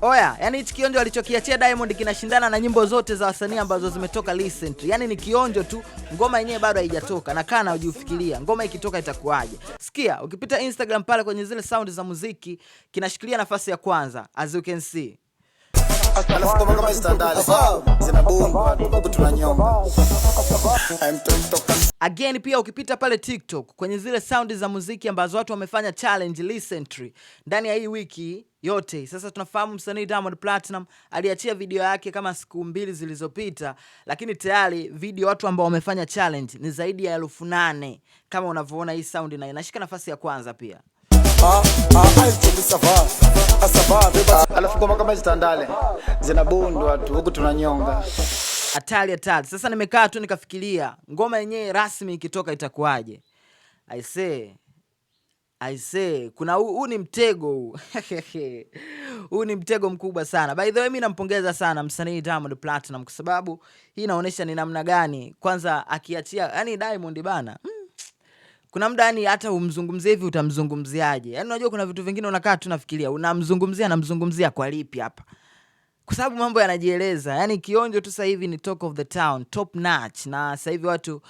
Oya, yani hichi kionjo alichokiachia Diamond kinashindana na nyimbo zote za wasanii ambazo zimetoka recently. Yani ni kionjo tu, ngoma yenyewe bado haijatoka. Na kana ujifikiria, ngoma ikitoka itakuwaje? Sikia, ukipita Instagram pale kwenye zile sound za muziki, kinashikilia nafasi ya kwanza, as you can see. Again pia ukipita pale TikTok kwenye zile sound za muziki ambazo watu wamefanya challenge recently ndani ya hii wiki yote. Sasa tunafahamu msanii Diamond Platinum aliachia video yake kama siku 2 zilizopita, lakini tayari video watu ambao wamefanya challenge ni zaidi ya 8,000 kama unavyoona hii sound na inashika nafasi ya kwanza pia. Alafu ngoma kama hizi tandale zinabundu watu huku tunanyonga. Hatari. Sasa nimekaa tu nikafikiria ngoma yenyewe rasmi ikitoka itakuwaje. I say kuna huu ni mtego huu. Huu ni mtego mkubwa sana. By the way, mimi nampongeza sana msanii Diamond Platinum kwa sababu hii inaonyesha ni namna gani kwanza akiachia, yani Diamond bana. Kuna muda yani hata umzungumzie hivi utamzungumziaje? Yani unajua kuna vitu vingine unakaa tu nafikiria namzungumzia kwa lipi hapa? Kwa sababu mambo yanajieleza. Yani kionjo tu sasa hivi ni talk of the town, top notch. Na sasa hivi watu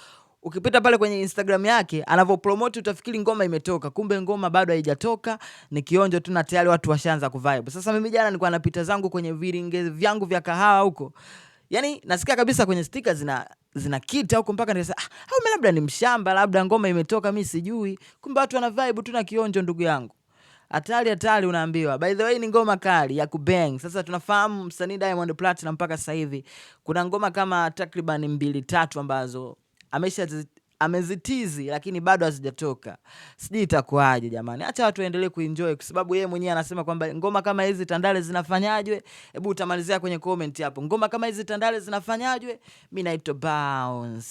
ukipita pale kwenye Instagram yake anavyopromote utafikiri ngoma imetoka, kumbe ngoma bado haijatoka, ni kionjo tu na tayari watu washaanza kuvibe. Sasa mimi jana nilikuwa napita zangu kwenye viringe vyangu vya kahawa huko. Yani nasikia kabisa kwenye sticker zina kita huko mpaka nikasema au mimi labda ni mshamba, labda ngoma imetoka mimi sijui. Kumbe watu wana vibe tu na kionjo ndugu yangu. Hatari unaambiwa. By the way ni ngoma kali ya kubang. Sasa tunafahamu msanii Diamond Platinum mpaka sasa hivi kuna ngoma kama takriban 2-3 ambazo amezitizi lakini bado hazijatoka. Sijui itakuaje jamani. Acha watu waendelee kuenjoy kwa sababu yeye mwenyewe anasema kwamba ngoma kama hizi tandale zinafanyajwe. Hebu utamalizia kwenye comment hapo. Ngoma kama hizi tandale zinafanyajwe? Mimi naitwa Bounce.